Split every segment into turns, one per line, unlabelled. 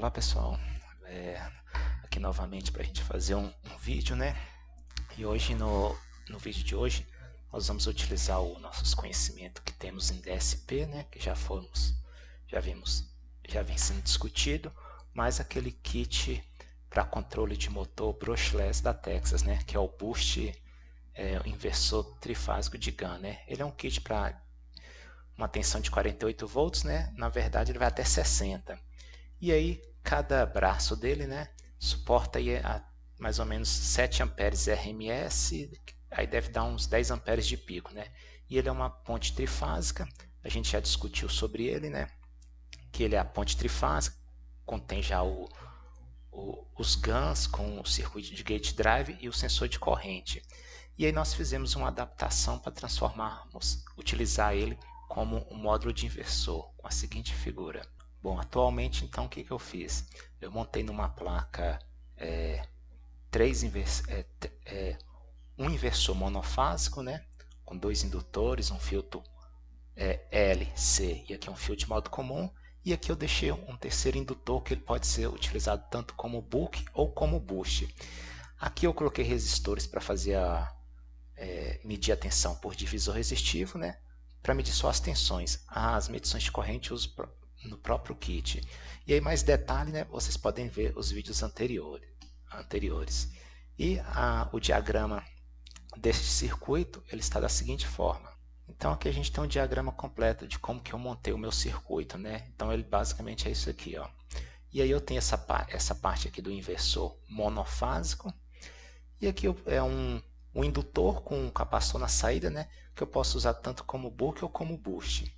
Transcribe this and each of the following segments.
Olá pessoal, aqui novamente para a gente fazer um vídeo, né? E hoje no vídeo de hoje nós vamos utilizar os nossos conhecimentos que temos em DSP, né? Que já vimos, já vem sendo discutido, mais aquele kit para controle de motor brushless da Texas, né? Que é o Boost o inversor trifásico de GAN, né? Ele é um kit para uma tensão de 48 volts, né? Na verdade ele vai até 60. E aí cada braço dele, né, suporta aí mais ou menos 7 amperes RMS, aí deve dar uns 10 amperes de pico, né? E ele é uma ponte trifásica, a gente já discutiu sobre ele, né? Que ele é a ponte trifásica, contém já os GANs com o circuito de gate drive e o sensor de corrente. E aí nós fizemos uma adaptação para utilizar ele como um módulo de inversor, com a seguinte figura. Bom, atualmente então o que eu fiz? Eu montei numa placa um inversor monofásico, né, com dois indutores, um filtro L, C e aqui um fio de modo comum, e aqui eu deixei um terceiro indutor que ele pode ser utilizado tanto como book ou como boost. Aqui eu coloquei resistores para fazer medir a tensão por divisor resistivo, né, para medir só as tensões. As medições de corrente eu uso no próprio kit. E aí mais detalhe, né, vocês podem ver os vídeos anteriores. E o diagrama deste circuito ele está da seguinte forma. Então aqui a gente tem um diagrama completo de como que eu montei o meu circuito, né? Então ele basicamente é isso aqui, ó. E aí eu tenho essa parte aqui do inversor monofásico. E aqui é um indutor com um capacitor na saída, né? Que eu posso usar tanto como book ou como boost.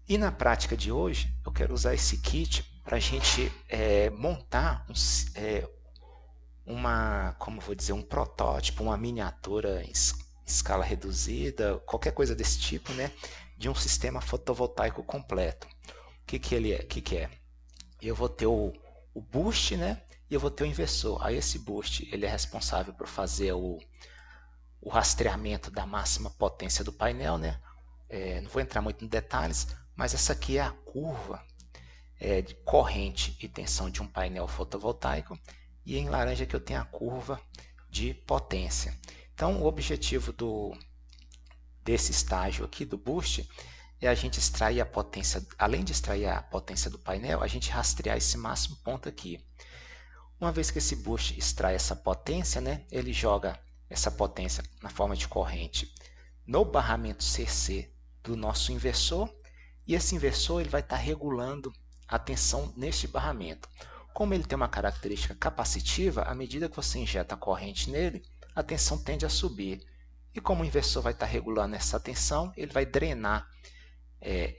E na prática de hoje, eu quero usar esse kit para a gente montar como vou dizer, um protótipo, uma miniatura em escala reduzida, qualquer coisa desse tipo, né, de um sistema fotovoltaico completo. O que ele é? O que é? Eu vou ter o boost, né, e eu vou ter o inversor. Aí esse boost ele é responsável por fazer o rastreamento da máxima potência do painel, né? Não vou entrar muito em detalhes, mas essa aqui é a curva de corrente e tensão de um painel fotovoltaico, e em laranja que eu tenho a curva de potência. Então o objetivo desse estágio aqui do boost é a gente extrair a potência, além de extrair a potência do painel, a gente rastrear esse máximo ponto aqui. Uma vez que esse boost extrai essa potência, né, ele joga essa potência na forma de corrente no barramento CC do nosso inversor, e esse inversor ele vai estar regulando a tensão neste barramento. Como ele tem uma característica capacitiva, à medida que você injeta a corrente nele, a tensão tende a subir. E como o inversor vai estar regulando essa tensão, ele vai drenar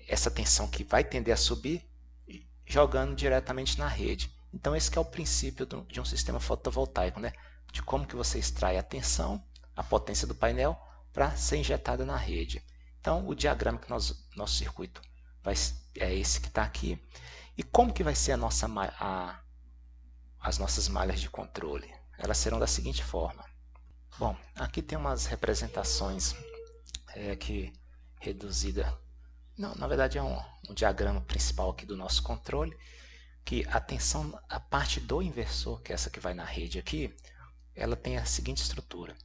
essa tensão que vai tender a subir, jogando diretamente na rede. Então esse que é o princípio de um sistema fotovoltaico, né? De como que você extrai a tensão, a potência do painel, para ser injetada na rede. Então o diagrama que nosso circuito é esse que está aqui. E como que vai ser as nossas malhas de controle? Elas serão da seguinte forma. Bom, aqui tem umas representações que reduzida. Não, na verdade é um diagrama principal aqui do nosso controle, que a tensão, a parte do inversor, que é essa que vai na rede aqui, ela tem a seguinte estrutura.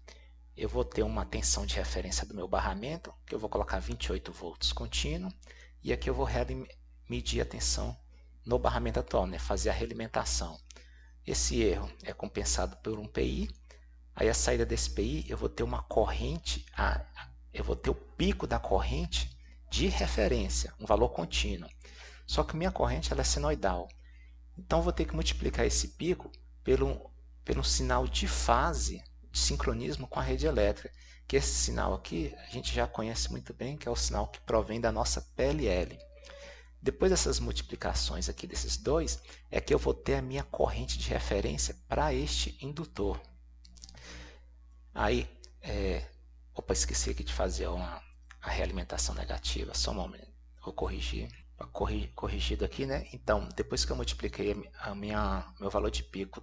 Eu vou ter uma tensão de referência do meu barramento, que eu vou colocar 28 volts contínuo, e aqui eu vou medir a tensão no barramento atual, né? Fazer a realimentação. Esse erro é compensado por um PI, aí a saída desse PI eu vou ter uma corrente, eu vou ter o pico da corrente de referência, um valor contínuo. Só que minha corrente ela é senoidal, então eu vou ter que multiplicar esse pico pelo sinal de fase, de sincronismo com a rede elétrica, que esse sinal aqui a gente já conhece muito bem, que é o sinal que provém da nossa PLL. Depois dessas multiplicações aqui desses dois, é que eu vou ter a minha corrente de referência para este indutor. Aí, opa, esqueci aqui de fazer a realimentação negativa, só um momento, vou corrigir. Corrigido aqui, né? Então, depois que eu multipliquei meu valor de pico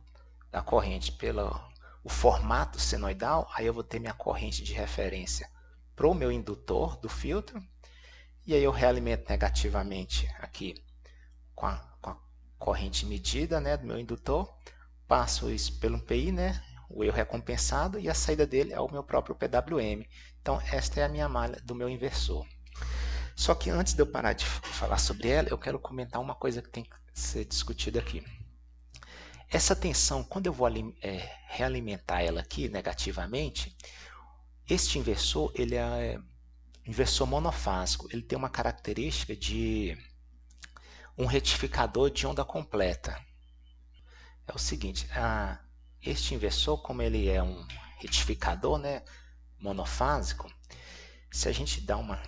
da corrente pelo o formato senoidal, aí eu vou ter minha corrente de referência para o meu indutor do filtro, e aí eu realimento negativamente aqui com corrente medida, né, do meu indutor, passo isso pelo PI, né, o erro é compensado e a saída dele é o meu próprio PWM. Então esta é a minha malha do meu inversor. Só que antes de eu parar de falar sobre ela, eu quero comentar uma coisa que tem que ser discutida aqui. Essa tensão, quando eu vou realimentar ela aqui negativamente, este inversor, ele é inversor monofásico. Ele tem uma característica de um retificador de onda completa. É o seguinte, este inversor, como ele é um retificador, né, monofásico, se a gente dá uma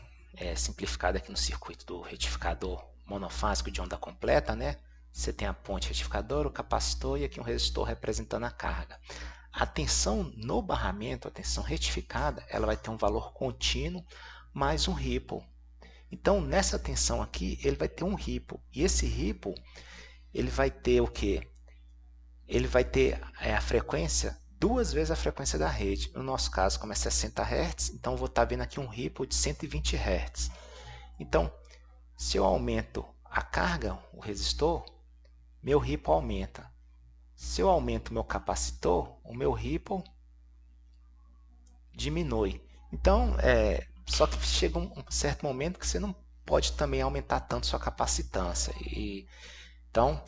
simplificada aqui no circuito do retificador monofásico de onda completa, né, você tem a ponte retificadora, o capacitor e aqui um resistor representando a carga. A tensão no barramento, a tensão retificada, ela vai ter um valor contínuo mais um ripple. Então, nessa tensão aqui, ele vai ter um ripple. E esse ripple, ele vai ter o quê? Ele vai ter a frequência, duas vezes a frequência da rede. No nosso caso, como é 60 Hz, então eu vou estar vendo aqui um ripple de 120 Hz. Então, se eu aumento a carga, o resistor, meu ripple aumenta. Se eu aumento o meu capacitor, o meu ripple diminui. Então, só que chega um certo momento que você não pode também aumentar tanto sua capacitância. Então,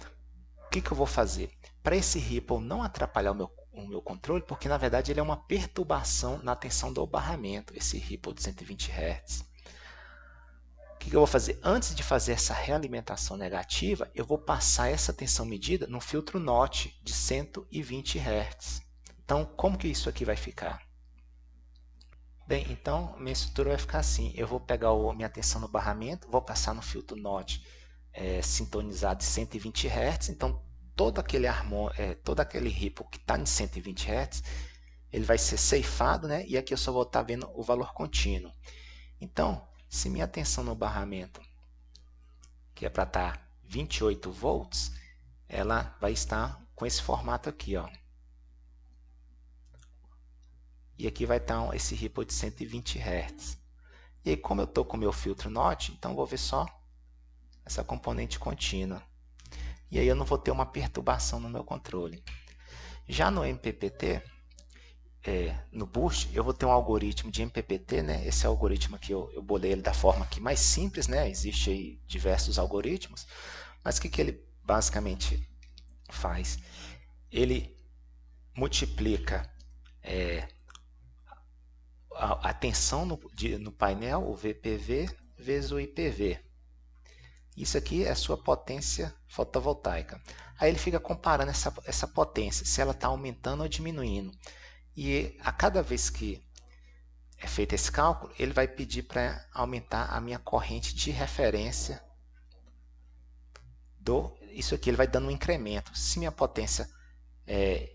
o que eu vou fazer? Para esse ripple não atrapalhar o meu controle, porque na verdade ele é uma perturbação na tensão do barramento, esse ripple de 120 Hz. O que eu vou fazer? Antes de fazer essa realimentação negativa, eu vou passar essa tensão medida no filtro NOT de 120 Hz. Então, como que isso aqui vai ficar? Bem, então minha estrutura vai ficar assim. Eu vou pegar minha tensão no barramento, vou passar no filtro NOT sintonizado de 120 Hz. Então, todo aquele ripple que está em 120 Hz, ele vai ser ceifado, né? E aqui eu só vou estar vendo o valor contínuo. Então, se minha tensão no barramento, que é para estar 28 volts, ela vai estar com esse formato aqui, ó. E aqui vai estar esse ripple de 120 Hz. E aí, como eu estou com o meu filtro NOT, então vou ver só essa componente contínua. E aí eu não vou ter uma perturbação no meu controle. Já no MPPT, no Boost, eu vou ter um algoritmo de MPPT, né? Esse algoritmo aqui eu bolei ele da forma aqui mais simples, né? Existem aí diversos algoritmos, mas o que ele basicamente faz? Ele multiplica a tensão no painel, o VPV, vezes o IPV. Isso aqui é a sua potência fotovoltaica. Aí ele fica comparando essa potência, se ela está aumentando ou diminuindo. E a cada vez que é feito esse cálculo, ele vai pedir para aumentar a minha corrente de referência. Isso aqui ele vai dando um incremento. Se minha potência,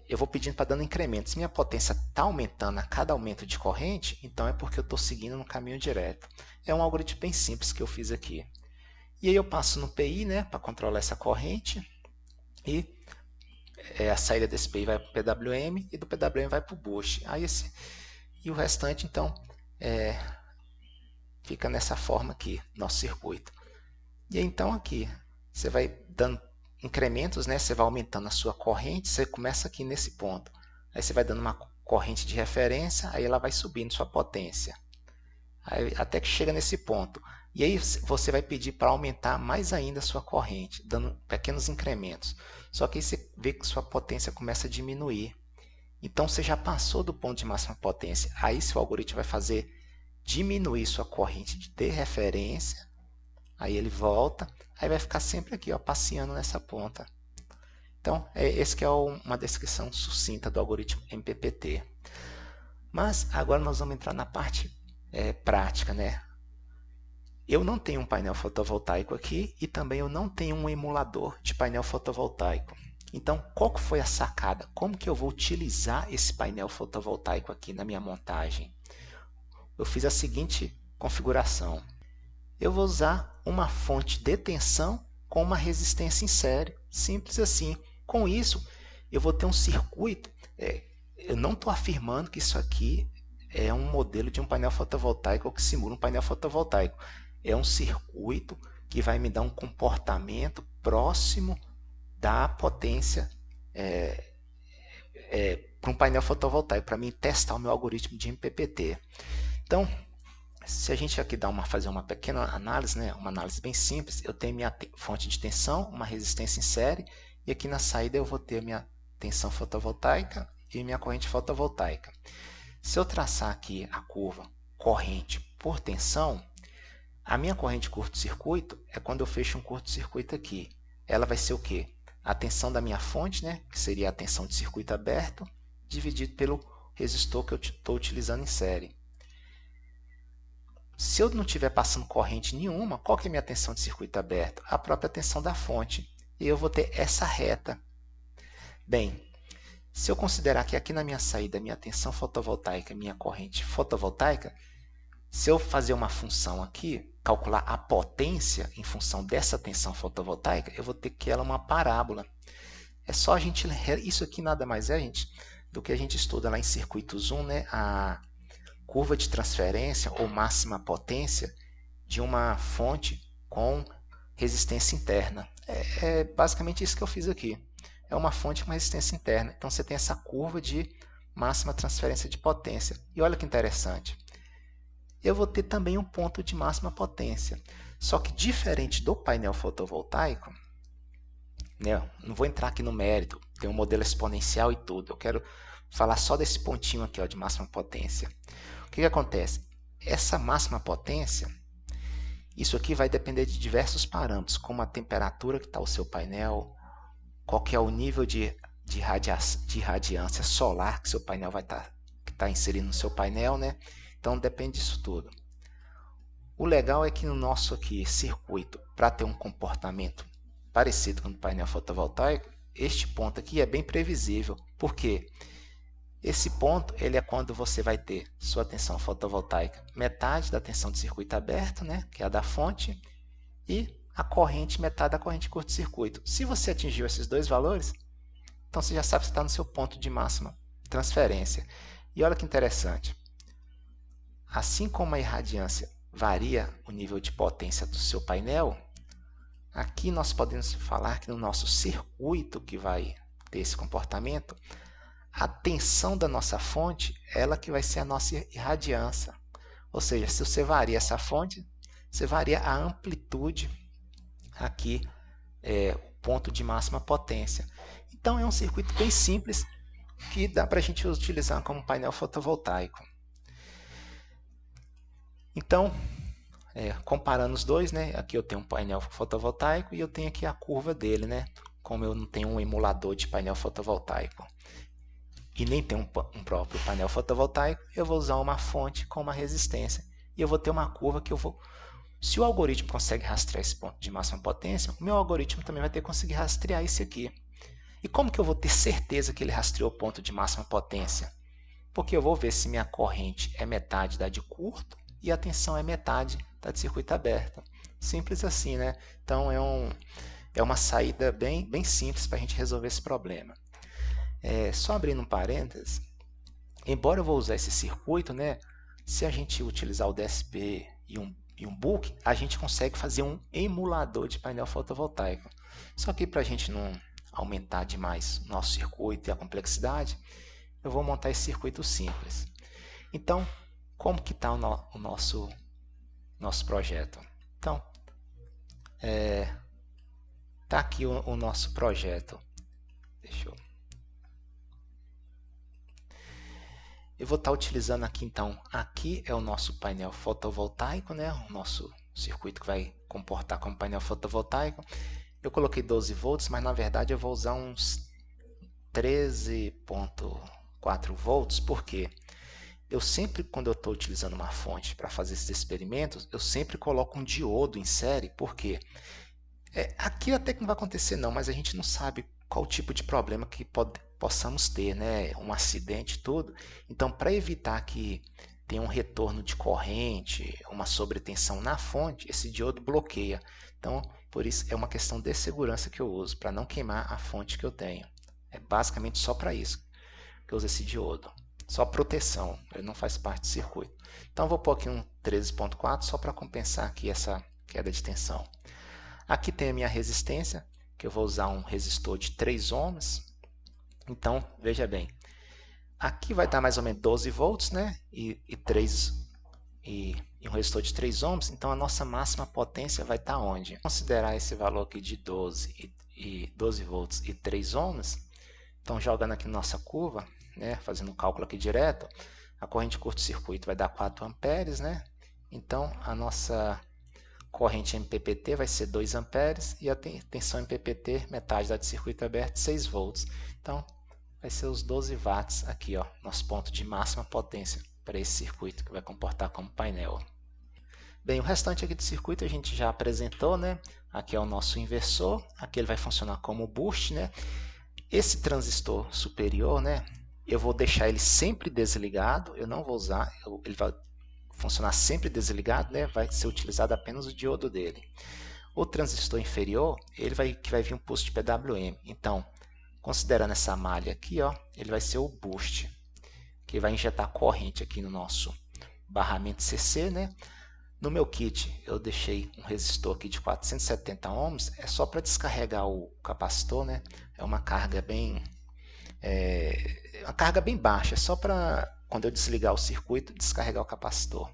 eu vou pedindo para dando incremento. Se minha potência está aumentando a cada aumento de corrente, então é porque eu estou seguindo no caminho direto. É um algoritmo bem simples que eu fiz aqui. E aí eu passo no PI, né, para controlar essa corrente. E a saída desse PI vai para o PWM e do PWM vai para o Boost. E o restante, então, fica nessa forma aqui, nosso circuito. E aí, então aqui, você vai dando incrementos, né? Você vai aumentando a sua corrente, você começa aqui nesse ponto. Aí você vai dando uma corrente de referência, aí ela vai subindo sua potência. Aí, até que chega nesse ponto. E aí você vai pedir para aumentar mais ainda a sua corrente, dando pequenos incrementos. Só que aí você vê que sua potência começa a diminuir. Então você já passou do ponto de máxima potência. Aí seu algoritmo vai fazer diminuir sua corrente de referência. Aí ele volta, aí vai ficar sempre aqui, ó, passeando nessa ponta. Então, esse que é uma descrição sucinta do algoritmo MPPT. Mas agora nós vamos entrar na parte prática, né? Eu não tenho um painel fotovoltaico aqui e também eu não tenho um emulador de painel fotovoltaico. Então, qual que foi a sacada? Como que eu vou utilizar esse painel fotovoltaico aqui na minha montagem? Eu fiz a seguinte configuração. Eu vou usar uma fonte de tensão com uma resistência em série. Simples assim. Com isso, eu vou ter um circuito. Eu não estou afirmando que isso aqui é um modelo de um painel fotovoltaico ou que simula um painel fotovoltaico. É um circuito que vai me dar um comportamento próximo da potência para um painel fotovoltaico, para mim testar o meu algoritmo de MPPT. Então, se a gente aqui fazer uma pequena análise, né, uma análise bem simples, eu tenho minha fonte de tensão, uma resistência em série, e aqui na saída eu vou ter minha tensão fotovoltaica e minha corrente fotovoltaica. Se eu traçar aqui a curva corrente por tensão, a minha corrente de curto-circuito é quando eu fecho um curto-circuito aqui. Ela vai ser o quê? A tensão da minha fonte, né, que seria a tensão de circuito aberto, dividido pelo resistor que eu estou utilizando em série. Se eu não estiver passando corrente nenhuma, qual que é a minha tensão de circuito aberto? A própria tensão da fonte. E eu vou ter essa reta. Bem, se eu considerar que aqui na minha saída, minha tensão fotovoltaica, minha corrente fotovoltaica, se eu fazer uma função aqui, calcular a potência em função dessa tensão fotovoltaica, eu vou ter que ela uma parábola. É só a gente... Isso aqui nada mais é, gente, do que a gente estuda lá em circuitos 1, né? A curva de transferência ou máxima potência de uma fonte com resistência interna. É basicamente isso que eu fiz aqui. É uma fonte com resistência interna. Então você tem essa curva de máxima transferência de potência. E olha que interessante. Eu vou ter também um ponto de máxima potência. Só que diferente do painel fotovoltaico, né, não vou entrar aqui no mérito, tem um modelo exponencial e tudo. Eu quero falar só desse pontinho aqui, ó, de máxima potência. O que acontece? Essa máxima potência, isso aqui vai depender de diversos parâmetros, como a temperatura que está o seu painel, qual que é o nível de radiância solar que seu painel vai estar inserindo no seu painel, né? Então depende disso tudo. O legal é que no nosso aqui circuito, para ter um comportamento parecido com o painel fotovoltaico, este ponto aqui é bem previsível. Por quê? Esse ponto ele é quando você vai ter sua tensão fotovoltaica metade da tensão de circuito aberto, né, que é a da fonte, e a corrente metade da corrente de curto-circuito. Se você atingiu esses dois valores, então você já sabe que está no seu ponto de máxima transferência. E olha que interessante. Assim como a irradiância varia o nível de potência do seu painel, aqui nós podemos falar que no nosso circuito que vai ter esse comportamento, a tensão da nossa fonte, ela que vai ser a nossa irradiância. Ou seja, se você varia essa fonte, você varia a amplitude aqui, o ponto de máxima potência. Então é um circuito bem simples que dá para a gente utilizar como painel fotovoltaico. Então, comparando os dois, né, aqui eu tenho um painel fotovoltaico e eu tenho aqui a curva dele, né, como eu não tenho um emulador de painel fotovoltaico e nem tem um próprio painel fotovoltaico, eu vou usar uma fonte com uma resistência e eu vou ter uma curva que eu vou... Se o algoritmo consegue rastrear esse ponto de máxima potência, o meu algoritmo também vai ter que conseguir rastrear esse aqui. E como que eu vou ter certeza que ele rastreou o ponto de máxima potência? Porque eu vou ver se minha corrente é metade da de curto e a tensão é metade da de circuito aberto. Simples assim, né? Então é uma saída bem simples para a gente resolver esse problema. Só abrindo um parênteses, embora eu vou usar esse circuito, né, se a gente utilizar o DSP e um book, a gente consegue fazer um emulador de painel fotovoltaico. Só que para a gente não aumentar demais o nosso circuito e a complexidade, eu vou montar esse circuito simples. Então, como que está o nosso projeto? Então, está aqui o nosso projeto. Deixa eu vou estar utilizando aqui, então, aqui é o nosso painel fotovoltaico, né? O nosso circuito que vai comportar como painel fotovoltaico. Eu coloquei 12 volts, mas na verdade eu vou usar uns 13,4 volts, porque eu sempre, quando eu estou utilizando uma fonte para fazer esses experimentos, eu sempre coloco um diodo em série, porque aqui até que não vai acontecer não, mas a gente não sabe qual tipo de problema que possamos ter, né? Um acidente e tudo. Então, para evitar que tenha um retorno de corrente, uma sobretensão na fonte, esse diodo bloqueia. Então, por isso, é uma questão de segurança que eu uso, para não queimar a fonte que eu tenho. É basicamente só para isso que eu uso esse diodo. Só proteção, ele não faz parte do circuito. Então, eu vou pôr aqui um 13,4 só para compensar aqui essa queda de tensão. Aqui tem a minha resistência, que eu vou usar um resistor de 3 ohms. Então, veja bem, aqui vai dar mais ou menos 12 volts, né? E um resistor de 3 ohms, então a nossa máxima potência vai estar onde? Considerar esse valor aqui de 12 volts e 3 ohms, então jogando aqui nossa curva, né? Fazendo o cálculo aqui direto, a corrente de curto-circuito vai dar 4 amperes, né? Então a nossa corrente MPPT vai ser 2 amperes e a tensão MPPT, metade da de circuito aberto, 6 volts. Então vai ser os 12 watts aqui, ó, nosso ponto de máxima potência para esse circuito que vai comportar como painel. Bem, o restante aqui do circuito a gente já apresentou, né? Aqui é o nosso inversor, aqui ele vai funcionar como boost, né? Esse transistor superior, né? Eu vou deixar ele sempre desligado, eu não vou usar, ele vai funcionar sempre desligado, né? Vai ser utilizado apenas o diodo dele. O transistor inferior, que vai vir um pulso de PWM. Então, considerando essa malha aqui, ó, ele vai ser o boost, que vai injetar corrente aqui no nosso barramento CC, né? No meu kit, eu deixei um resistor aqui de 470 ohms, é só para descarregar o capacitor, né? É uma carga bem baixa, é só para quando eu desligar o circuito, descarregar o capacitor.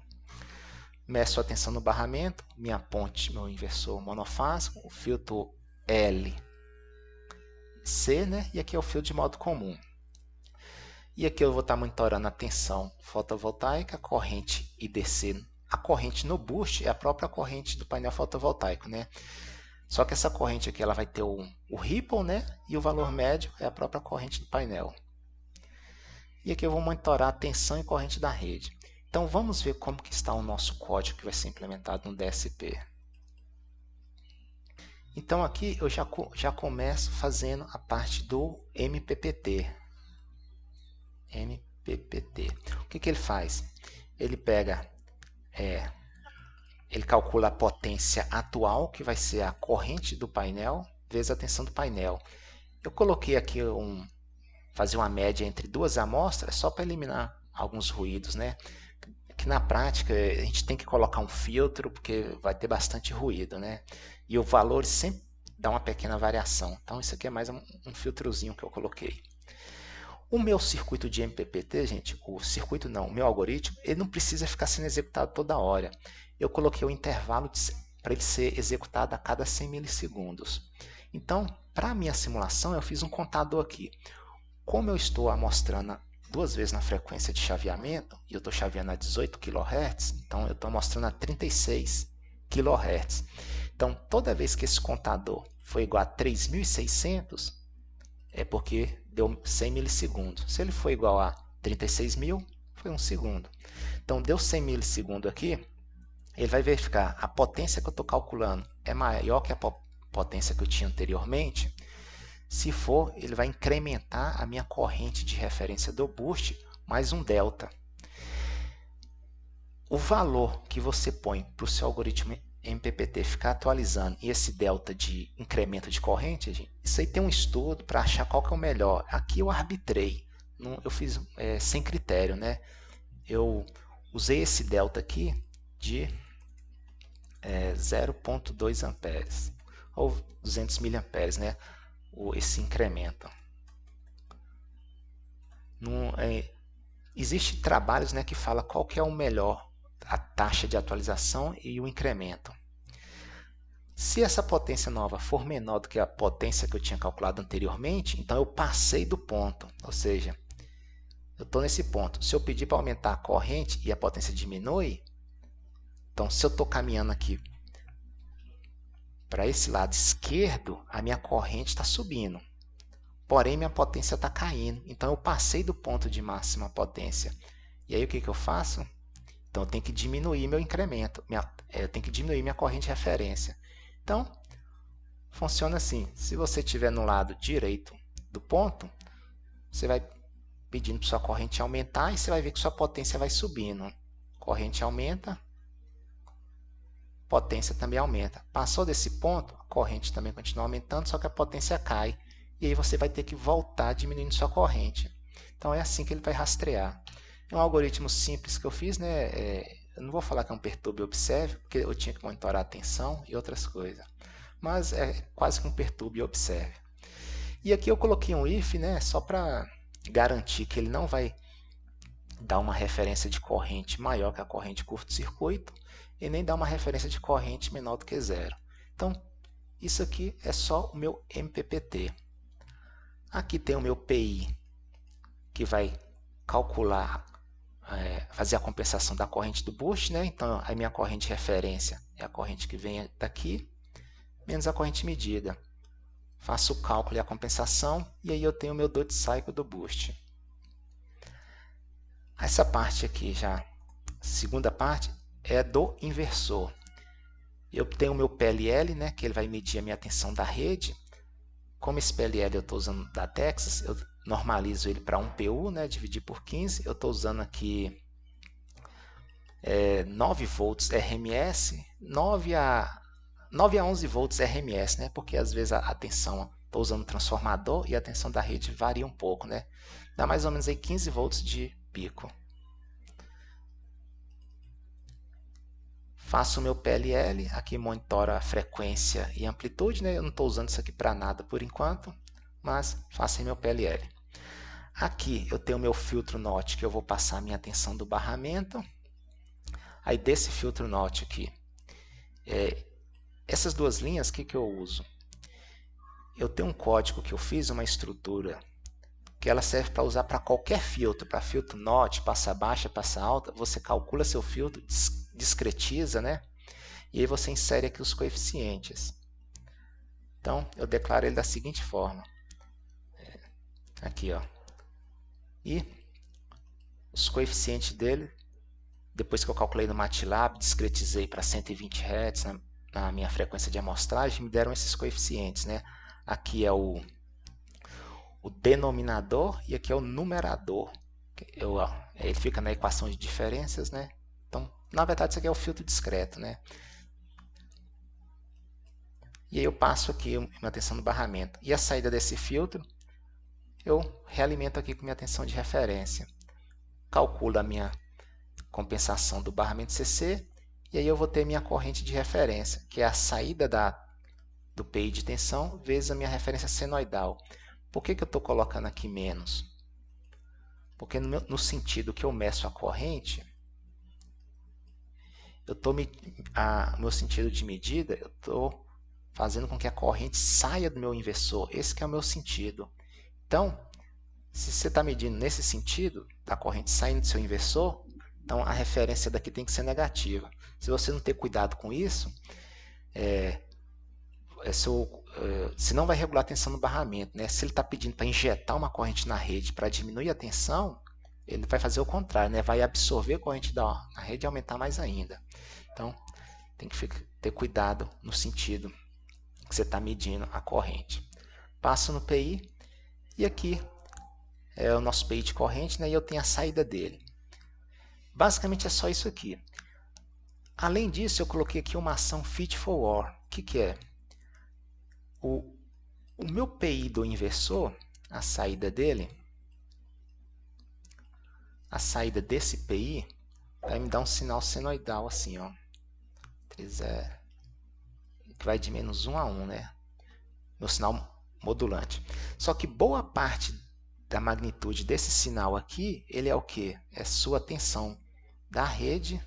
Meço a tensão no barramento, minha ponte, meu inversor monofásico, o filtro L, C, né? E aqui é o filtro de modo comum. E aqui eu vou estar monitorando a tensão fotovoltaica, corrente IDC. A corrente no boost é a própria corrente do painel fotovoltaico, né? Só que essa corrente aqui ela vai ter o ripple, né? E o valor médio é a própria corrente do painel. E aqui eu vou monitorar a tensão e corrente da rede. Então vamos ver como que está o nosso código que vai ser implementado no DSP. Então aqui eu já começo fazendo a parte do MPPT. O que ele faz? Ele pega, ele calcula a potência atual, que vai ser a corrente do painel, vezes a tensão do painel. Eu coloquei aqui fazer uma média entre duas amostras, só para eliminar alguns ruídos, né? Que na prática a gente tem que colocar um filtro, porque vai ter bastante ruído, né? E o valor sempre dá uma pequena variação. Então isso aqui é mais um filtrozinho que eu coloquei. O meu circuito de MPPT, gente, o meu algoritmo, ele não precisa ficar sendo executado toda hora. Eu coloquei o intervalo para ele ser executado a cada 100 milissegundos. Então, para a minha simulação, eu fiz um contador aqui. Como eu estou amostrando 2 vezes na frequência de chaveamento, e eu estou chaveando a 18 kHz, então eu estou mostrando a 36 kHz. Então, toda vez que esse contador for igual a 3.600, é porque deu 100 milissegundos. Se ele for igual a 36.000, foi 1 segundo. Então, deu 100 milissegundos aqui, ele vai verificar a potência que eu estou calculando é maior que a potência que eu tinha anteriormente. Se for, ele vai incrementar a minha corrente de referência do boost mais um delta. O valor que você põe para o seu algoritmo MPPT ficar atualizando e esse delta de incremento de corrente, gente, isso aí tem um estudo para achar qual que é o melhor. Aqui eu arbitrei, eu fiz sem critério, né? Eu usei esse delta aqui de 0,2 amperes ou 200 miliamperes, né? Esse incremento. Existem trabalhos, né, que fala qual que é o melhor, a taxa de atualização e o incremento. Se essa potência nova for menor do que a potência que eu tinha calculado anteriormente, então eu passei do ponto, ou seja, eu estou nesse ponto. Se eu pedir para aumentar a corrente e a potência diminui, então se eu estou caminhando aqui para esse lado esquerdo, a minha corrente está subindo. Porém, minha potência está caindo. Então, eu passei do ponto de máxima potência. E aí, o que eu faço? Então, eu tenho que diminuir meu incremento. Eu tenho que diminuir minha corrente de referência. Então, funciona assim. Se você estiver no lado direito do ponto, você vai pedindo para sua corrente aumentar e você vai ver que sua potência vai subindo. Corrente aumenta, potência também aumenta. Passou desse ponto, a corrente também continua aumentando, só que a potência cai. E aí você vai ter que voltar diminuindo sua corrente. Então é assim que ele vai rastrear. É um algoritmo simples que eu fiz, né? Eu não vou falar que é um perturbe e observe, porque eu tinha que monitorar a tensão e outras coisas. mas é quase que um perturbe e observe. E aqui eu coloquei um if, né, só para garantir que ele não vai dar uma referência de corrente maior que a corrente curto-circuito e nem dar uma referência de corrente menor do que zero. Então, isso aqui é só o meu MPPT. Aqui tem o meu PI, que vai calcular, fazer a compensação da corrente do boost, né? Então, a minha corrente de referência é a corrente que vem daqui, menos a corrente medida. Faço o cálculo e a compensação, e aí eu tenho o meu duty cycle do boost. Essa parte aqui já, segunda parte, é do inversor. Eu tenho o meu PLL, né, que ele vai medir a minha tensão da rede. Como esse PLL eu estou usando da Texas, eu normalizo ele para 1 PU, né, dividir por 15. Eu estou usando aqui 9 volts RMS, 9 a 11 volts RMS, né, porque às vezes a tensão, estou usando transformador e a tensão da rede varia um pouco, né, dá mais ou menos aí 15 volts de pico. Faço o meu PLL, aqui monitora a frequência e amplitude, né? Eu não estou usando isso aqui para nada por enquanto, mas faço aí meu PLL. Aqui eu tenho o meu filtro NOT, que eu vou passar a minha tensão do barramento. Aí desse filtro NOT aqui, essas duas linhas, o que eu uso? Eu tenho um código que eu fiz, uma estrutura, que ela serve para usar para qualquer filtro, para filtro NOT, passa baixa, passa alta, você calcula seu filtro, discretiza, né? E aí você insere aqui os coeficientes. Então, eu declaro ele da seguinte forma. Aqui, ó. E os coeficientes dele, depois que eu calculei no MATLAB, discretizei para 120 Hz na minha frequência de amostragem, me deram esses coeficientes, né? Aqui é o denominador e aqui é o numerador. Ele fica na equação de diferenças, né? Então, na verdade, isso aqui é o filtro discreto, né? E aí eu passo aqui minha tensão do barramento. E a saída desse filtro, eu realimento aqui com minha tensão de referência. Calculo a minha compensação do barramento CC, e aí eu vou ter minha corrente de referência, que é a saída do PI de tensão vezes a minha referência senoidal. Por que eu estou colocando aqui menos? Porque no sentido que eu meço a corrente, meu sentido de medida, eu estou fazendo com que a corrente saia do meu inversor. Esse que é o meu sentido. Então, se você está medindo nesse sentido, da corrente saindo do seu inversor, então a referência daqui tem que ser negativa. Se você não ter cuidado com isso, você não vai regular a tensão no barramento, né? Se ele está pedindo para injetar uma corrente na rede para diminuir a tensão, ele vai fazer o contrário, né? Vai absorver a corrente na rede e aumentar mais ainda. Então, tem que ter cuidado no sentido que você está medindo a corrente. Passo no PI e aqui é o nosso PI de corrente, né? E eu tenho a saída dele. Basicamente é só isso aqui. Além disso, eu coloquei aqui uma ação Feed Forward. O que é? O meu PI do inversor, a saída dele, a saída desse PI, vai me dar um sinal senoidal assim, ó. 30, que vai de menos 1 a 1, né? Meu sinal modulante. Só que boa parte da magnitude desse sinal aqui, ele é o que? É sua tensão da rede.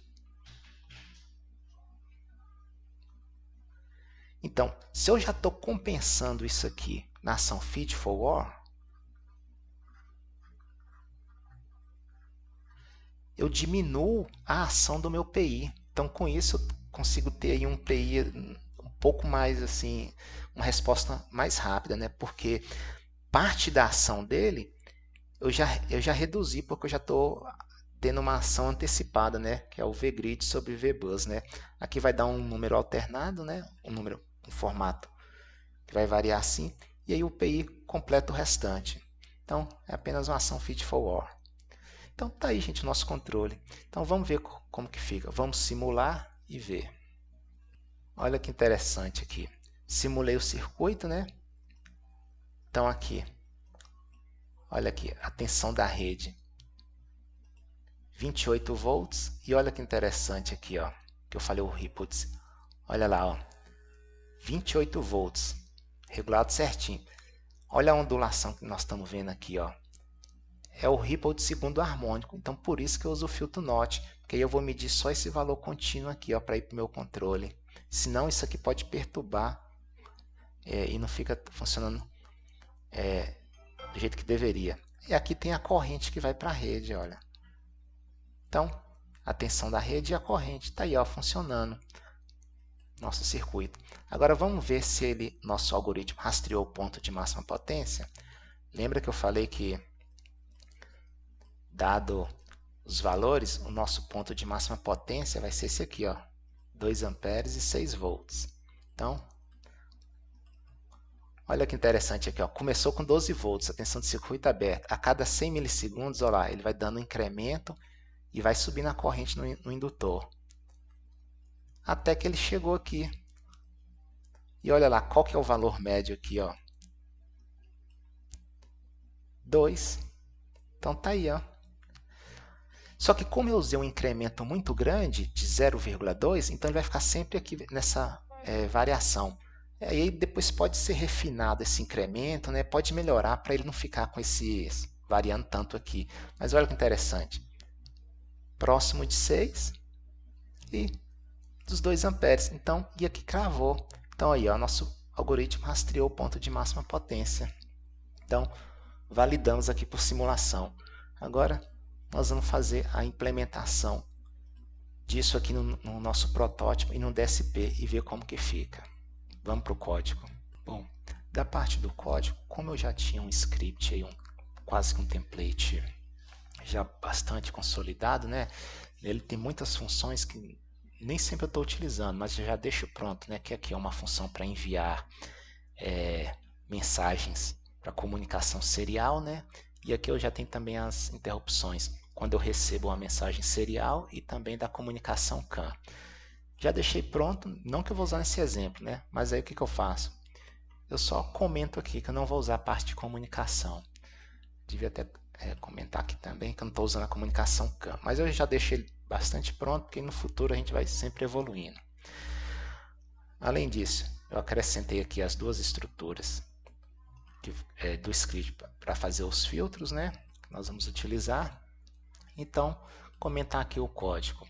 Então, se eu já estou compensando isso aqui na ação Feed Forward, eu diminuo a ação do meu PI. Então, com isso, eu consigo ter aí um PI um pouco mais assim, uma resposta mais rápida, né? Porque parte da ação dele eu já reduzi, porque eu já estou tendo uma ação antecipada, né? Que é o VGrid sobre VBus, né? Aqui vai dar um número alternado, né? Um formato que vai variar assim, e aí o PI completa o restante. Então, é apenas uma ação feed forward. Então, tá aí, gente, o nosso controle. Então, vamos ver como que fica. Vamos simular e ver. Olha que interessante aqui. Simulei o circuito, né? Então, aqui. Olha aqui, a tensão da rede. 28 volts. E olha que interessante aqui, ó. Que eu falei o Ripple. Olha lá, ó. 28 volts, regulado certinho. Olha a ondulação que nós estamos vendo aqui, ó. É o ripple de segundo harmônico, então por isso que eu uso o filtro NOT, porque aí eu vou medir só esse valor contínuo aqui, ó, para ir para o meu controle. Senão isso aqui pode perturbar e não fica funcionando do jeito que deveria. E aqui tem a corrente que vai para a rede, olha. Então, a tensão da rede e a corrente está aí, ó, funcionando. Nosso circuito. Agora vamos ver se nosso algoritmo rastreou o ponto de máxima potência. Lembra que eu falei que, dado os valores, o nosso ponto de máxima potência vai ser esse aqui, ó, 2 amperes e 6 volts. Então, olha que interessante aqui, ó, começou com 12 volts, a tensão de circuito aberta. A cada 100 milissegundos, olha lá, ele vai dando um incremento e vai subindo a corrente no indutor. Até que ele chegou aqui. E olha lá, qual que é o valor médio aqui, ó? 2. Então tá aí, ó. Só que como eu usei um incremento muito grande, de 0,2, então ele vai ficar sempre aqui nessa variação. E aí depois pode ser refinado esse incremento, né? Pode melhorar para ele não ficar com esses variando tanto aqui. Mas olha que interessante. Próximo de 6 e dos 2 amperes. Então, e aqui cravou. Então aí, ó, nosso algoritmo rastreou o ponto de máxima potência. Então, validamos aqui por simulação. Agora, nós vamos fazer a implementação disso aqui no nosso protótipo e no DSP e ver como que fica. Vamos para o código. Bom, da parte do código, como eu já tinha um script, aí, quase que um template já bastante consolidado, né? Ele tem muitas funções que nem sempre eu estou utilizando, mas eu já deixo pronto, né? Que aqui é uma função para enviar mensagens para comunicação serial, né? E aqui eu já tenho também as interrupções, quando eu recebo uma mensagem serial e também da comunicação CAN. Já deixei pronto, não que eu vou usar nesse exemplo, né? Mas aí o que eu faço? Eu só comento aqui que eu não vou usar a parte de comunicação. Devia até comentar aqui também que eu não estou usando a comunicação CAN, mas eu já deixei ele bastante pronto, porque no futuro a gente vai sempre evoluindo. Além disso, eu acrescentei aqui as duas estruturas do script para fazer os filtros, né, que nós vamos utilizar. Então, comentar aqui o código.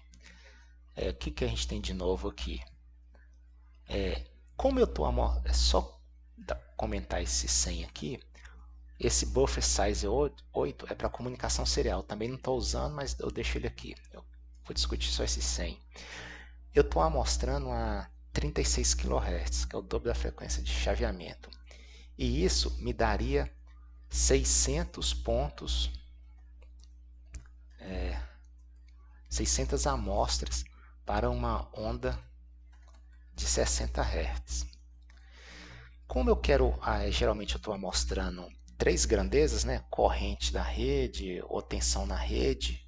O que a gente tem de novo aqui? Como eu estou só comentar esse 100 aqui, esse buffer size 8 é para comunicação serial. Também não estou usando, mas eu deixo ele aqui. Eu vou discutir só esse 100. Eu estou amostrando a 36 kHz, que é o dobro da frequência de chaveamento. E isso me daria 600 pontos, 600 amostras para uma onda de 60 Hz. Como eu quero, geralmente eu estou amostrando 3 grandezas, né? Corrente da rede, ou tensão na rede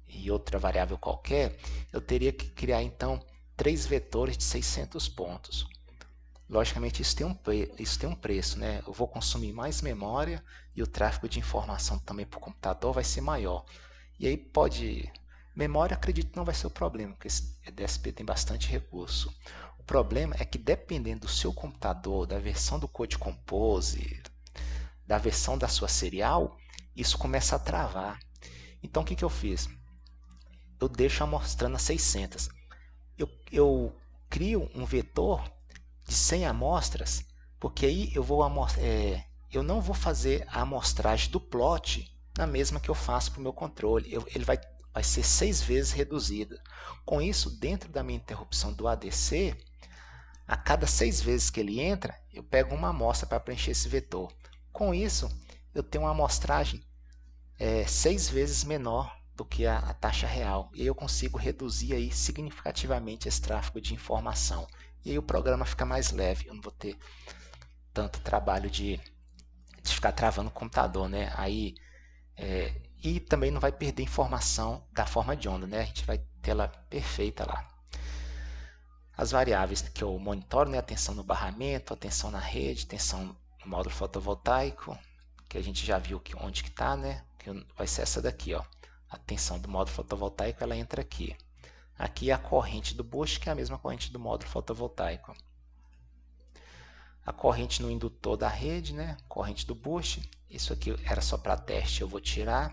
e outra variável qualquer, eu teria que criar então 3 vetores de 600 pontos. Logicamente isso tem um preço, né? Eu vou consumir mais memória e o tráfego de informação também para o computador vai ser maior. E aí memória acredito que não vai ser o problema, porque esse DSP tem bastante recurso. O problema é que dependendo do seu computador, da versão do Code Compose, da versão da sua serial, isso começa a travar. Então o que eu fiz? Eu deixo amostrando a 600. Eu crio um vetor de 100 amostras, porque aí eu não vou fazer a amostragem do plot na mesma que eu faço para o meu controle. Ele vai ser 6 vezes reduzida. Com isso, dentro da minha interrupção do ADC, a cada 6 vezes que ele entra, eu pego uma amostra para preencher esse vetor. Com isso, eu tenho uma amostragem 6 vezes menor do que a taxa real. E aí eu consigo reduzir aí significativamente esse tráfego de informação. E aí o programa fica mais leve. Eu não vou ter tanto trabalho de ficar travando o computador, né? E também não vai perder informação da forma de onda, né? A gente vai ter ela perfeita lá. As variáveis que eu monitoro, né? A tensão no barramento, a tensão na rede, tensão no módulo fotovoltaico, que a gente já viu onde que está, né? Que vai ser essa daqui, ó. A tensão do módulo fotovoltaico, ela entra aqui. Aqui é a corrente do boost, que é a mesma corrente do módulo fotovoltaico. A corrente no indutor da rede, né? Corrente do boost. Isso aqui era só para teste, eu vou tirar.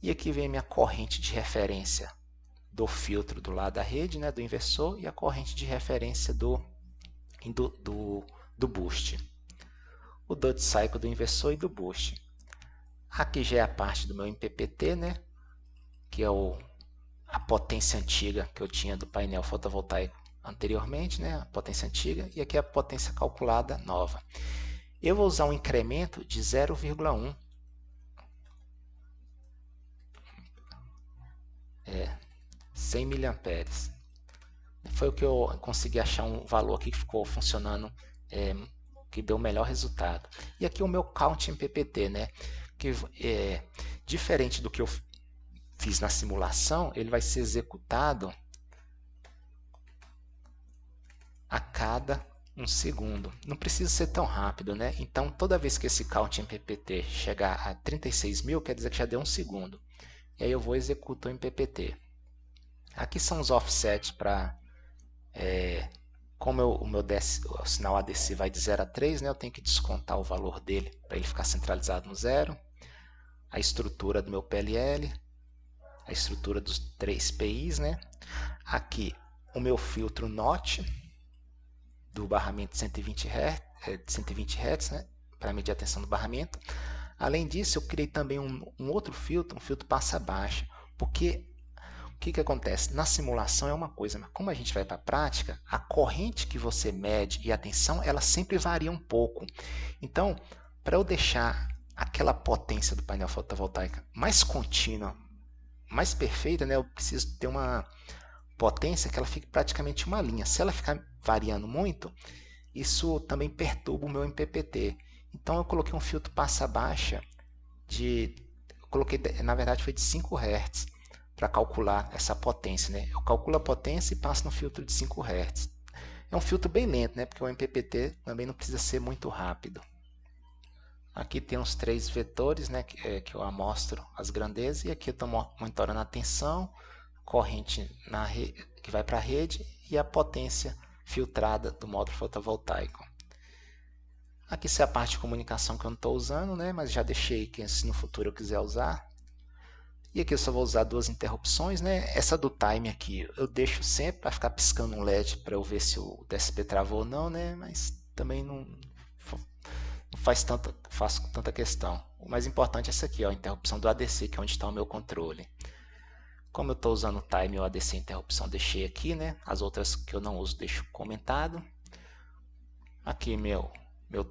E aqui vem minha corrente de referência do filtro do lado da rede, né? Do inversor, e a corrente de referência do boost. O duty cycle do inversor e do boost. Aqui já é a parte do meu MPPT, né? Que é a potência antiga que eu tinha do painel fotovoltaico anteriormente, né? A potência antiga, e aqui é a potência calculada nova. Eu vou usar um incremento de 0,1. 100 miliamperes. Foi o que eu consegui achar um valor aqui que ficou funcionando, que deu o melhor resultado. E aqui o meu count MPPT, né? Que diferente do que eu fiz na simulação, ele vai ser executado a cada 1 segundo. Não precisa ser tão rápido, né? Então, toda vez que esse count MPPT chegar a 36.000, quer dizer que já deu 1 segundo. E aí eu vou executar o MPPT. Aqui são os offsets para... como o sinal ADC vai de 0 a 3, né, eu tenho que descontar o valor dele para ele ficar centralizado no 0. A estrutura do meu PLL, a estrutura dos 3 PIs, né? Aqui o meu filtro NOT do barramento de 120 Hz, né, para medir a tensão do barramento. Além disso, eu criei também um outro filtro, um filtro passa-baixa, porque o que acontece? Na simulação é uma coisa, mas como a gente vai para a prática, a corrente que você mede e a tensão, ela sempre varia um pouco. Então, para eu deixar aquela potência do painel fotovoltaico mais contínua, mais perfeita, né, eu preciso ter uma potência que ela fique praticamente uma linha. Se ela ficar variando muito, isso também perturba o meu MPPT. Então eu coloquei um filtro passa-baixa na verdade foi de 5 Hz para calcular essa potência, né? Eu calculo a potência e passo no filtro de 5 Hz. É um filtro bem lento, né? Porque o MPPT também não precisa ser muito rápido. Aqui tem os 3 vetores, né? Que eu amostro as grandezas, e aqui eu estou monitorando a tensão, corrente que vai para a rede e a potência filtrada do módulo fotovoltaico. Aqui essa é a parte de comunicação que eu não estou usando, né? Mas já deixei que se no futuro eu quiser usar. E aqui eu só vou usar 2 interrupções, né? Essa do time aqui eu deixo sempre para ficar piscando um LED para eu ver se o DSP travou ou não, né? Mas também não faço tanta questão. O mais importante é essa aqui, ó, a interrupção do ADC, que é onde está o meu controle. Como eu estou usando o time e o ADC interrupção, deixei aqui, né? As outras que eu não uso, deixo comentado. Aqui meu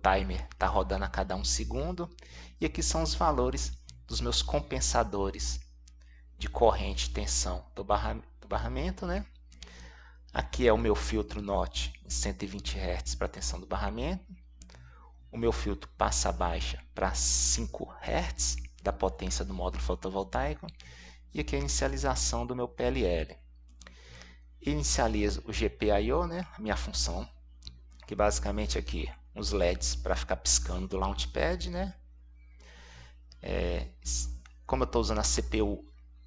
timer está rodando a cada 1 segundo. E aqui são os valores dos meus compensadores de corrente e tensão do barramento, né? Aqui é o meu filtro NOT em 120 Hz para tensão do barramento. O meu filtro passa-baixa para 5 Hz da potência do módulo fotovoltaico. E aqui a inicialização do meu PLL. Inicializo o GPIO, né? A minha função, que basicamente aqui os LEDs para ficar piscando do Launchpad, né? Como eu estou usando a CPU,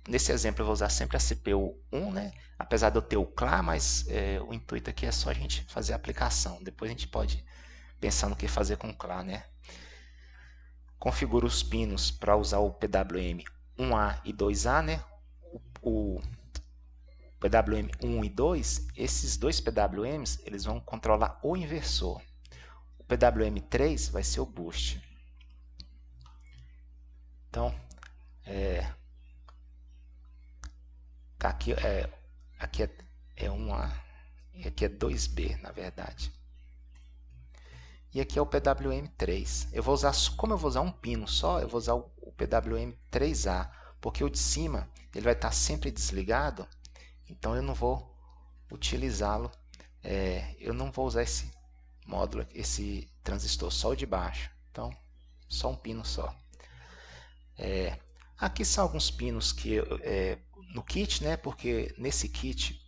nesse exemplo eu vou usar sempre a CPU 1, né? Apesar de eu ter o CLA, mas o intuito aqui é só a gente fazer a aplicação. Depois a gente pode pensar no que fazer com o CLA, né? Configuro os pinos para usar o PWM 1A e 2A, né? O PWM 1 e 2, esses 2 PWMs, eles vão controlar o inversor. O PWM 3 vai ser o boost. Então, aqui é 1A e aqui é 2B, na verdade. E aqui é o PWM 3. Como eu vou usar um pino só, eu vou usar o PWM 3A, porque o de cima ele vai estar sempre desligado, então eu não vou utilizá-lo, eu não vou usar esse módulo, esse transistor, só o de baixo, então só um pino só. Aqui são alguns pinos que no kit, né, porque nesse kit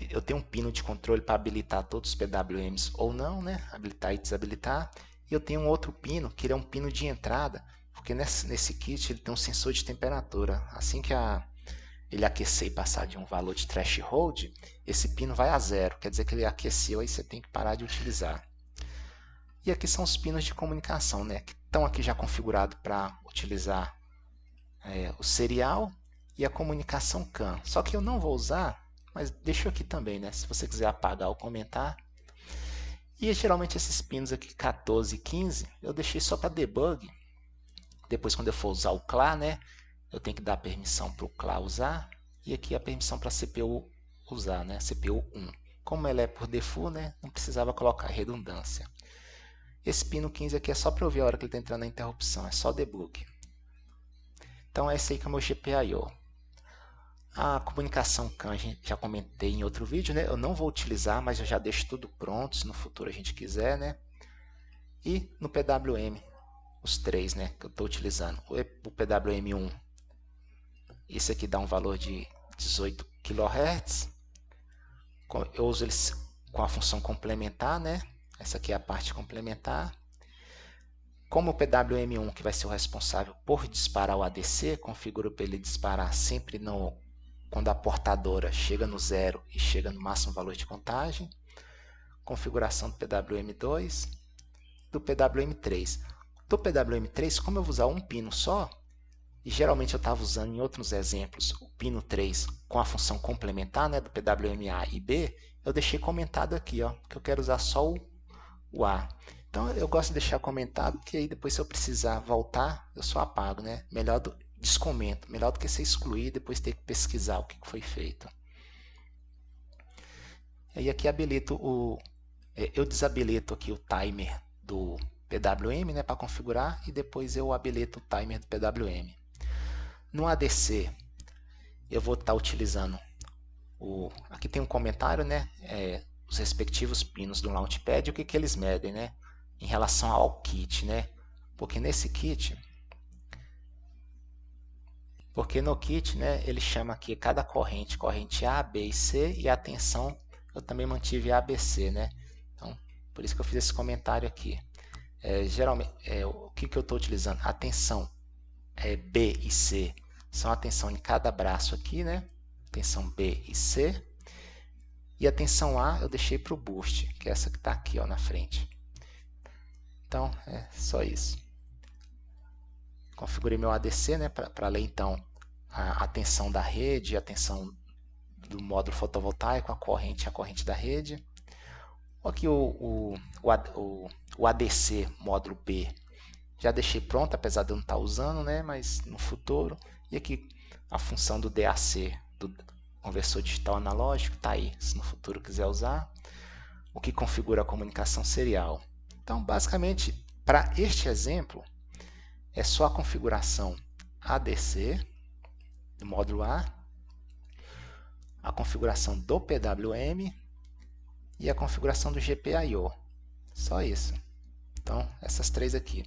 eu tenho um pino de controle para habilitar todos os PWMs ou não, né, habilitar e desabilitar, e eu tenho um outro pino que ele é um pino de entrada, porque nesse kit ele tem um sensor de temperatura. Assim que ele aquecer e passar de um valor de threshold, esse pino vai a 0, quer dizer que ele aqueceu, aí você tem que parar de utilizar. E aqui são os pinos de comunicação, né, que estão aqui já configurados para utilizar o serial e a comunicação CAN. Só que eu não vou usar, mas deixo aqui também, né, se você quiser apagar ou comentar. E geralmente esses pinos aqui, 14 e 15, eu deixei só para debug. Depois, quando eu for usar o CLA, né, eu tenho que dar permissão para o CLA usar. E aqui a permissão para a CPU usar, né, CPU 1. Como ela é por default, né, não precisava colocar redundância. Esse pino 15 aqui é só para eu ver a hora que ele está entrando na interrupção, é só debug. Então esse aí que é o meu GPIO. A comunicação CAN já comentei em outro vídeo, né? Eu não vou utilizar, mas eu já deixo tudo pronto, se no futuro a gente quiser, né? E no PWM, os três, né, que eu estou utilizando. O PWM1, esse aqui dá um valor de 18 kHz. Eu uso eles com a função complementar, né? Essa aqui é a parte complementar. Como o PWM1, que vai ser o responsável por disparar o ADC, configuro para ele disparar sempre quando a portadora chega no 0 e chega no máximo valor de contagem. Configuração do PWM2, do PWM3. Do PWM3, como eu vou usar um pino só, e geralmente eu estava usando em outros exemplos o pino 3 com a função complementar, né, do PWM-A e B, eu deixei comentado aqui, ó, que eu quero usar só o A. Então eu gosto de deixar comentado, porque aí depois se eu precisar voltar, eu só apago, né? Descomento, melhor do que você excluir e depois ter que pesquisar o que foi feito. E aqui eu desabilito aqui o timer do PWM, né, para configurar, e depois eu habilito o timer do PWM. No ADC, eu vou estar utilizando aqui tem um comentário, né, os respectivos pinos do Launchpad, o que eles medem, né, em relação ao kit, né, porque no kit, né, ele chama aqui cada corrente A, B e C, e a tensão eu também mantive ABC, né, então por isso que eu fiz esse comentário aqui. Geralmente, o que eu estou utilizando? A tensão B e C são a tensão em cada braço aqui, né? Tensão B e C. E a tensão A eu deixei para o boost, que é essa que está aqui, ó, na frente. Então, é só isso. Configurei meu ADC, né, para ler então a tensão da rede, a tensão do módulo fotovoltaico, a corrente da rede. Aqui o ADC módulo B já deixei pronto, apesar de eu não estar usando, né, mas no futuro. E aqui a função do DAC, do conversor digital analógico, está aí, se no futuro quiser usar. O que configura a comunicação serial. Então, basicamente, para este exemplo, é só a configuração ADC, do módulo a configuração do PWM e a configuração do GPIO. Só isso. Então, essas três aqui.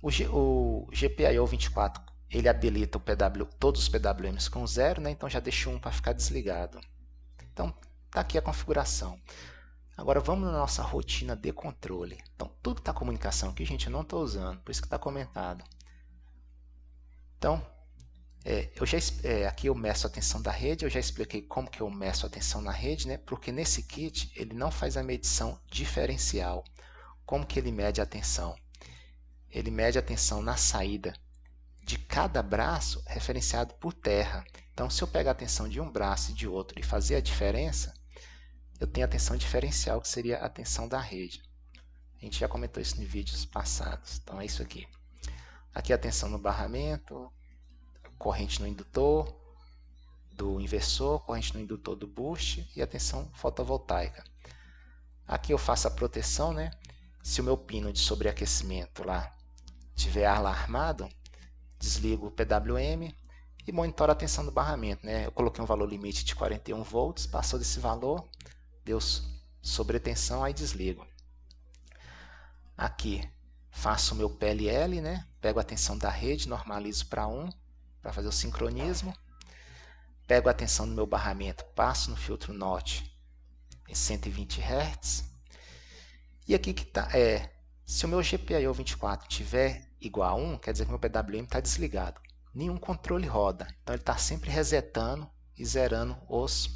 O GPIO 24, ele habilita todos os PWMs com 0, né? Então já deixo um para ficar desligado. Então, está aqui a configuração. Agora vamos na nossa rotina de controle. Então, tudo que está comunicação aqui, gente, eu não estou usando, por isso que está comentado. Então, aqui eu meço a tensão da rede, eu já expliquei como que eu meço a tensão na rede, né? Porque nesse kit ele não faz a medição diferencial. Como que ele mede a tensão? Ele mede a tensão na saída de cada braço referenciado por terra. Então, se eu pegar a tensão de um braço e de outro e fazer a diferença, eu tenho a tensão diferencial, que seria a tensão da rede. A gente já comentou isso em vídeos passados. Então, é isso aqui. Aqui a tensão no barramento, corrente no indutor do inversor, corrente no indutor do boost e a tensão fotovoltaica. Aqui eu faço a proteção, né? Se o meu pino de sobreaquecimento lá tiver alarmado, desligo o PWM e monitoro a tensão do barramento, né? Eu coloquei um valor limite de 41 volts, passou desse valor, deu sobretensão, aí desligo. Aqui faço o meu PLL, né? Pego a tensão da rede, normalizo para 1, para fazer o sincronismo. Pego a tensão do meu barramento, passo no filtro NOT em 120 Hz. E aqui que está, se o meu GPIO 24 tiver igual a 1, quer dizer que meu PWM está desligado. nenhum controle roda. Então ele está sempre resetando e zerando os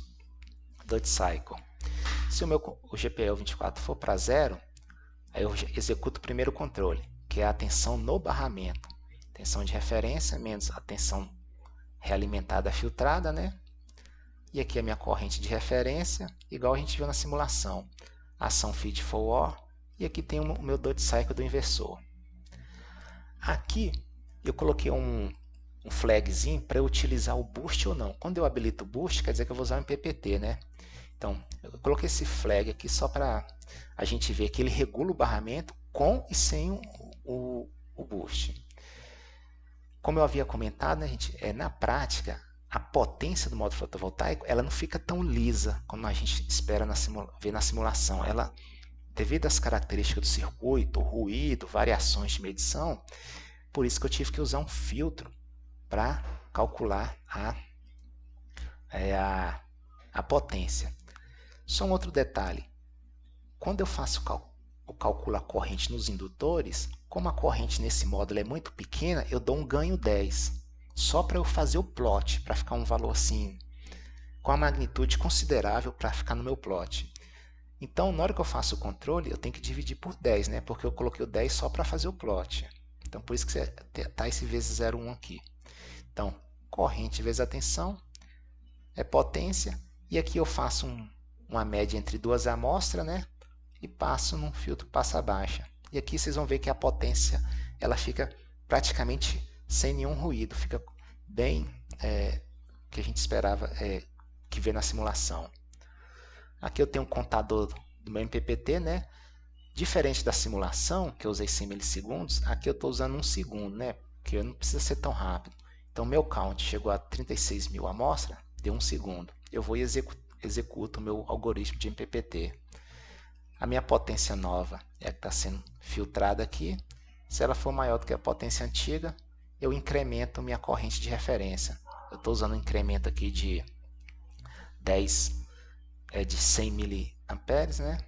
duty cycle. Se o GPL 24 for para 0, aí eu executo o primeiro controle, que é a tensão no barramento. Tensão de referência menos a tensão realimentada filtrada, né? E aqui a minha corrente de referência, igual a gente viu na simulação. Ação feed forward, e aqui tem o meu duty cycle do inversor. Aqui eu coloquei um flagzinho para eu utilizar o boost ou não. Quando eu habilito o boost, quer dizer que eu vou usar o MPPT, né? Então, eu coloquei esse flag aqui só para a gente ver que ele regula o barramento com e sem o boost. Como eu havia comentado, né, gente, na prática, a potência do módulo fotovoltaico ela não fica tão lisa como a gente espera ver na simulação. Ela, devido às características do circuito, ruído, variações de medição, por isso que eu tive que usar um filtro para calcular a potência. Só um outro detalhe, quando eu faço o cálculo da corrente nos indutores, como a corrente nesse módulo é muito pequena, eu dou um ganho 10, só para eu fazer o plot, para ficar um valor assim, com a magnitude considerável para ficar no meu plot. Então, na hora que eu faço o controle, eu tenho que dividir por 10, né? Porque eu coloquei o 10 só para fazer o plot. Então, por isso que está esse vezes 0,1 aqui. Então, corrente vezes a tensão é potência, e aqui eu faço uma média entre duas amostras, né? E passo num filtro passa baixa. E aqui vocês vão ver que a potência ela fica praticamente sem nenhum ruído, fica bem que a gente esperava que vê na simulação. Aqui eu tenho um contador do meu MPPT, né? Diferente da simulação, que eu usei 100 milissegundos, aqui eu estou usando 1 segundo, né? Porque não precisa ser tão rápido. Então, meu count chegou a 36 mil amostras, deu 1 segundo. Eu vou e executo o meu algoritmo de MPPT. A minha potência nova é a que está sendo filtrada aqui. Se ela for maior do que a potência antiga, eu incremento minha corrente de referência. Eu estou usando um incremento aqui de 100 miliamperes, né?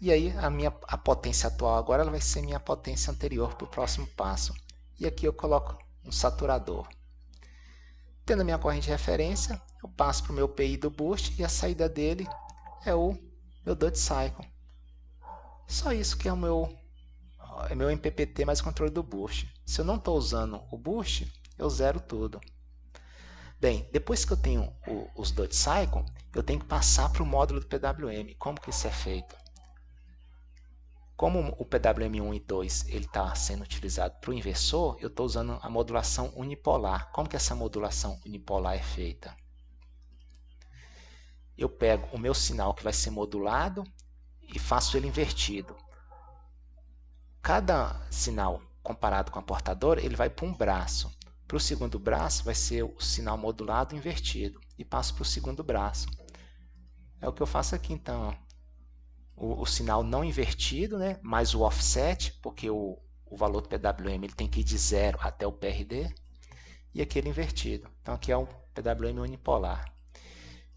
E aí a potência atual agora ela vai ser minha potência anterior para o próximo passo. E aqui eu coloco um saturador. Tendo a minha corrente de referência, eu passo para o meu PI do boost e a saída dele é o meu duty cycle. Só isso que é o meu MPPT mais controle do boost. Se eu não estou usando o boost, eu zero tudo. Bem, depois que eu tenho os duty cycle, eu tenho que passar para o módulo do PWM. Como que isso é feito? Como o PWM1 e 2 está sendo utilizado para o inversor, eu estou usando a modulação unipolar. Como que essa modulação unipolar é feita? Eu pego o meu sinal que vai ser modulado e faço ele invertido. Cada sinal comparado com a portadora, ele vai para um braço. Para o segundo braço vai ser o sinal modulado invertido e passo para o segundo braço. É o que eu faço aqui então. O sinal não invertido, né, mais o offset, porque o valor do PWM ele tem que ir de 0 até o PRD, e aquele invertido. Então aqui é o PWM unipolar.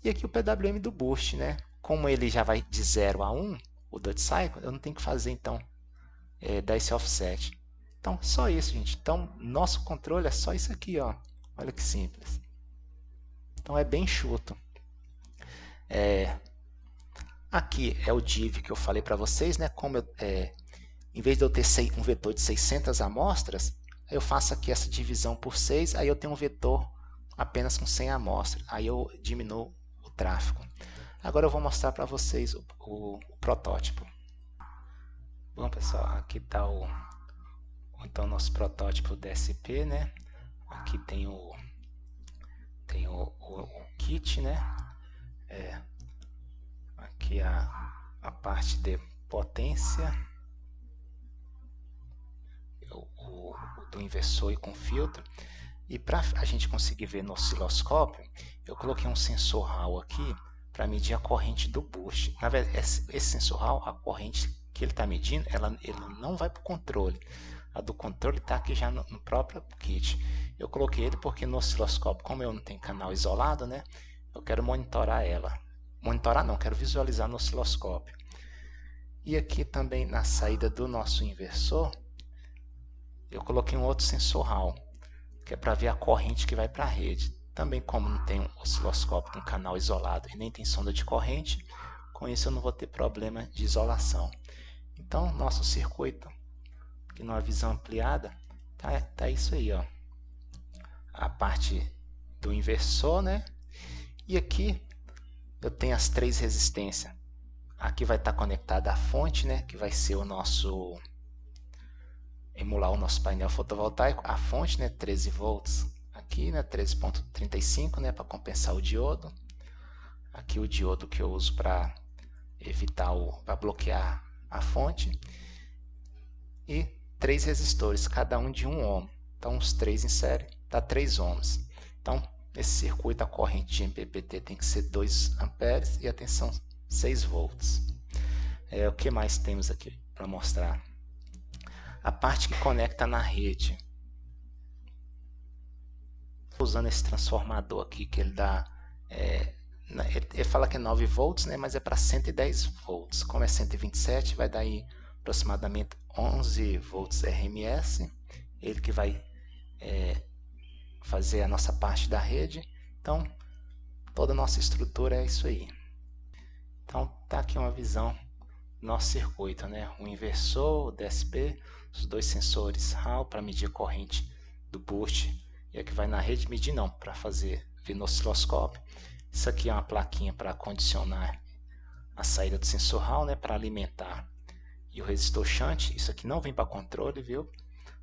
E aqui o PWM do boost, né? Como ele já vai de 0 a 1, o duty cycle, eu não tenho que fazer então dar esse offset. Então só isso, gente. Então nosso controle é só isso aqui, ó. Olha que simples. Então é bem enxuto. Aqui é o div que eu falei para vocês, né? Como em vez de eu ter um vetor de 600 amostras, eu faço aqui essa divisão por 6, aí eu tenho um vetor apenas com 100 amostras. Aí eu diminuo o tráfego. Agora eu vou mostrar para vocês o protótipo. Bom, pessoal, aqui está então nosso protótipo DSP, né? Aqui tem o kit, né? Aqui a parte de potência, do inversor e com filtro. E para a gente conseguir ver no osciloscópio, eu coloquei um sensor Hall aqui para medir a corrente do boost. Na verdade, esse sensor Hall, a corrente que ele está medindo, ele não vai para o controle. A do controle está aqui já no próprio kit. Eu coloquei ele porque no osciloscópio, como eu não tenho canal isolado, né, eu quero monitorar ela. Monitorar não, quero visualizar no osciloscópio. E aqui também na saída do nosso inversor, eu coloquei um outro sensor Hall. que é para ver a corrente que vai para a rede. Também, como não tem um osciloscópio com canal isolado e nem tem sonda de corrente, com isso eu não vou ter problema de isolação. Então, nosso circuito, aqui numa visão ampliada, tá isso aí, ó. A parte do inversor, né? E aqui eu tenho as 3 resistências. Aqui vai estar conectada a fonte, né? Que vai ser o nosso... emular o nosso painel fotovoltaico. A fonte, né? 13 volts. Aqui, né? 13.35, né? Para compensar o diodo. Aqui o diodo que eu uso para evitar para bloquear a fonte. E 3 resistores, cada um de 1 ohm. Então, os 3 em série dá 3 ohms. Então, nesse circuito, a corrente de MPPT tem que ser 2 amperes e a tensão 6 volts. O que mais temos aqui para mostrar? A parte que conecta na rede. Usando esse transformador aqui, que ele dá... ele fala que é 9 volts, né, mas é para 110 volts. Como é 127, vai dar aí aproximadamente 11 volts RMS. Ele que vai fazer a nossa parte da rede. Então, toda a nossa estrutura é isso aí. Então, tá aqui uma visão do nosso circuito, né? O inversor, o DSP, os 2 sensores Hall para medir a corrente do boost. E aqui vai na rede medir não, para fazer ver no osciloscópio. Isso aqui é uma plaquinha para condicionar a saída do sensor Hall, né? Para alimentar. E o resistor shunt, isso aqui não vem para controle, viu?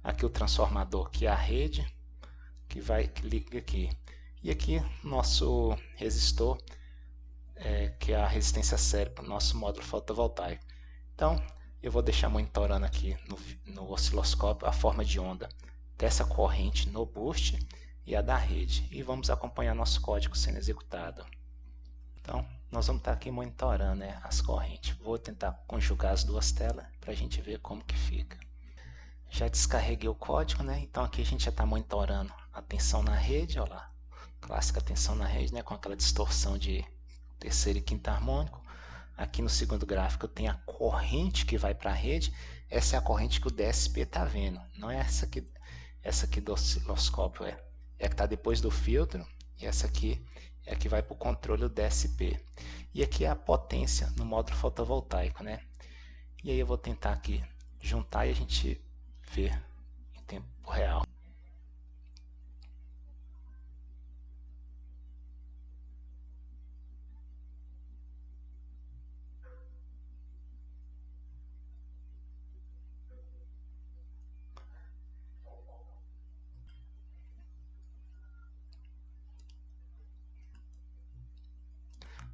Aqui o transformador, que é a rede, que liga aqui. E aqui nosso resistor, que é a resistência série para o nosso módulo fotovoltaico. Então, eu vou deixar monitorando aqui no osciloscópio a forma de onda dessa corrente no boost e a da rede. E vamos acompanhar nosso código sendo executado. Então, nós vamos estar aqui monitorando, né, as correntes. Vou tentar conjugar as 2 telas para a gente ver como que fica. Já descarreguei o código, né? Então aqui a gente já está monitorando a tensão na rede, olha lá. Clássica tensão na rede, né? Com aquela distorção de terceiro e quinto harmônico. Aqui no segundo gráfico eu tenho a corrente que vai para a rede. Essa é a corrente que o DSP está vendo. Não é essa aqui do osciloscópio, é que está depois do filtro. E essa aqui é a que vai para o controle do DSP. E aqui é a potência no módulo fotovoltaico, né? E aí eu vou tentar aqui juntar e a gente ver em tempo real.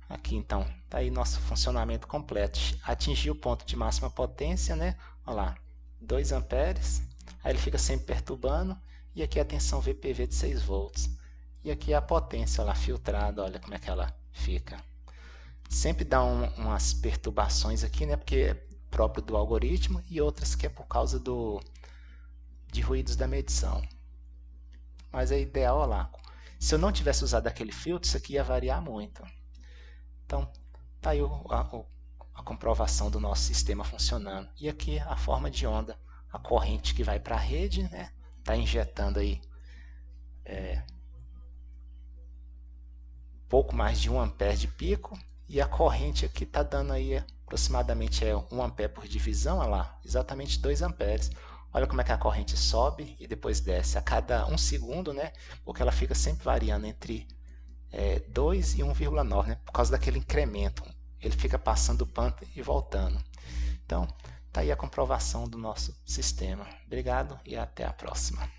Aqui então, tá aí nosso funcionamento completo. Atingiu o ponto de máxima potência, né? Olha lá, 2 amperes. Aí ele fica sempre perturbando. E aqui a tensão VPV de 6 volts. E aqui a potência lá filtrada, olha como é que ela fica. Sempre dá umas perturbações aqui, né? Porque é próprio do algoritmo, e outras que é por causa de ruídos da medição. Mas é ideal, olha lá. Se eu não tivesse usado aquele filtro, isso aqui ia variar muito. Então, tá aí a comprovação do nosso sistema funcionando. E aqui a forma de onda, a corrente que vai para a rede, né? Tá injetando aí pouco mais de 1 ampere de pico, e a corrente aqui está dando aí aproximadamente 1 ampere por divisão, olha lá, exatamente 2 amperes. Olha como é que a corrente sobe e depois desce a cada 1 segundo, né? Porque ela fica sempre variando entre 2 e 1,9, né? Por causa daquele incremento. Ele fica passando o ponto e voltando. Então, tá aí a comprovação do nosso sistema. Obrigado e até a próxima.